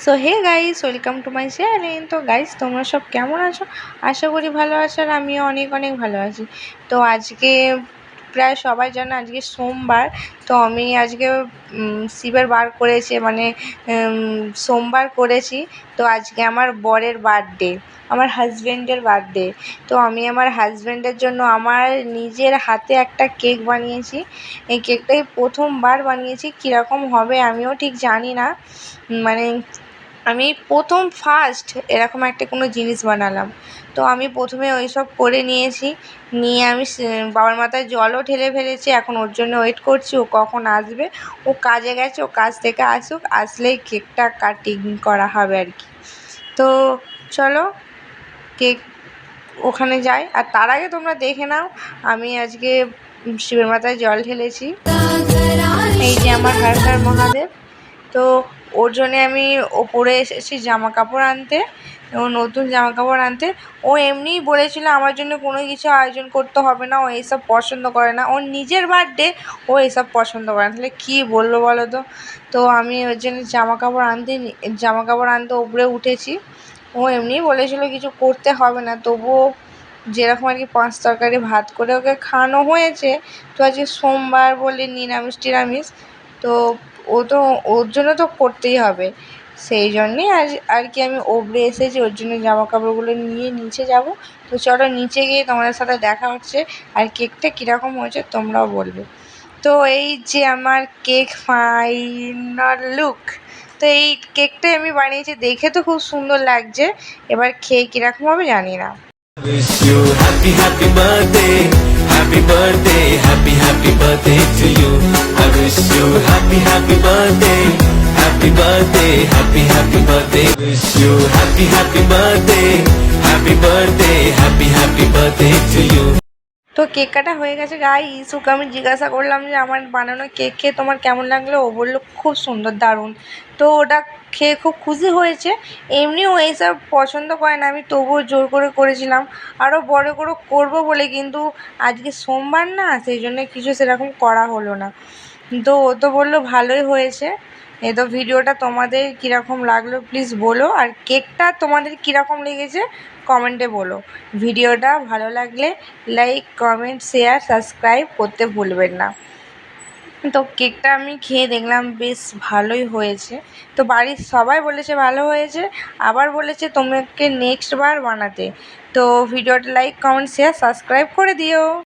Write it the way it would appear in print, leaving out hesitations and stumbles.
So hey guys, welcome to my channel. তো guys, তোমরা সব কেমন আছো? আশা করি ভালো আছো, আর আমিও অনেক অনেক ভালো আছি। তো আজকে প্রায় সবাই জানে আজকে সোমবার। তো আমি আজকে শিবের বার করেছি, মানে সোমবার করেছি। তো আজকে আমার বরের বার্থডে, আমার হাজব্যান্ডের বার্থডে। তো আমি আমার হাজব্যান্ডের জন্য আমার নিজের হাতে একটা কেক বানিয়েছি। এই কেকটাই প্রথমবার বানিয়েছি, কীরকম হবে আমিও ঠিক জানি না। মানে আমি ফার্স্ট এরকম একটা কোনো জিনিস বানালাম। তো আমি প্রথমে ওই সব করে নিয়েছি, নিয়ে আমি বাবার মাথায় জলও ঢেলে ফেলেছি। এখন ওর জন্য ওয়েট করছি, ও কখন আসবে। ও কাজে গেছে, ও কাজ থেকে আসুক, আসলেই কেকটা কাটিং করা হবে আর কি। তো চলো কেক ওখানে যাই, আর তার আগে তোমরা দেখে নাও আমি আজকে শিবের মাথায় জল ঢেলেছি। এই যে আমার হর হর মহাদেব। তো ওর জন্যে আমি ওপরে এসেছি জামা কাপড় আনতে, ও নতুন জামা কাপড় আনতে। ও এমনিই বলেছিল আমার জন্য কোনো কিছু আয়োজন করতে হবে না, ও এইসব পছন্দ করে না। ওর নিজের বার্থডে, ও এসব পছন্দ করে না, তাহলে কী বলবো বলো তো। তো আমি ওর জন্য জামা কাপড় আনতে ওপরে উঠেছি। ও এমনিই বলেছিল কিছু করতে হবে না, তবুও যেরকম আর কি পাঁচ তরকারি ভাত করে ওকে খাওয়ানো হয়েছে। তো আজকে সোমবার বলে নিরামিষ টিরামিষ, তো ও তো ওর জন্য তো করতেই হবে। সেই জন্যেই আর কি আমি ওপরে এসেছি, ওর জন্য জামা কাপড়গুলো নিয়ে নিচে যাব। তো চলো নিচে গিয়ে তোমাদের সাথে দেখা হচ্ছে, আর কেকটা কীরকম হয়েছে তোমরাও বলবে। তো এই যে আমার কেক ফাইনাল লুক। তো এই কেকটাই আমি বানিয়েছি, দেখে তো খুব সুন্দর লাগছে, এবার খেয়ে কীরকম হবে জানি না। Wish you happy happy birthday, happy birthday, happy birthday to you. I wish you happy happy birthday, happy birthday, happy birthday. Wish you happy happy birthday, happy birthday, happy birthday to you. তো cake কাটা হয়ে গেছে guys. ওকে আমি জিজ্ঞাসা করলাম যে আমার বানানো কেক খেয়ে তোমার কেমন লাগলো। ও বললো খুব সুন্দর, দারুণ। তো ওটা খেয়ে খুব খুশি হয়েছে। এমনিও এইসব পছন্দ করে না, আমি তবুও জোর করে করেছিলাম আরও বড় করে করবো বলে, কিন্তু আজকে সোমবার না, সেই জন্য কিছু সেরকম করা হলো না। তো ও তো বললো ভালোই হয়েছে। তো ভিডিওটা তোমাদের কীরকম লাগলো প্লিজ বলো, আর কেকটা তোমাদের কীরকম লেগেছে কমেন্টে বলো। ভিডিওটা ভালো লাগলে লাইক, কমেন্ট, শেয়ার, সাবস্ক্রাইব করতে ভুলবেন না। তো কেকটা আমি খেয়ে দেখলাম বেশ ভালোই হয়েছে। তো বাড়ির সবাই বলেছে ভালো হয়েছে, আবার বলেছে তোমাকে নেক্সট বার বানাতে। তো ভিডিওটা লাইক, কমেন্ট, শেয়ার, সাবস্ক্রাইব করে দিও।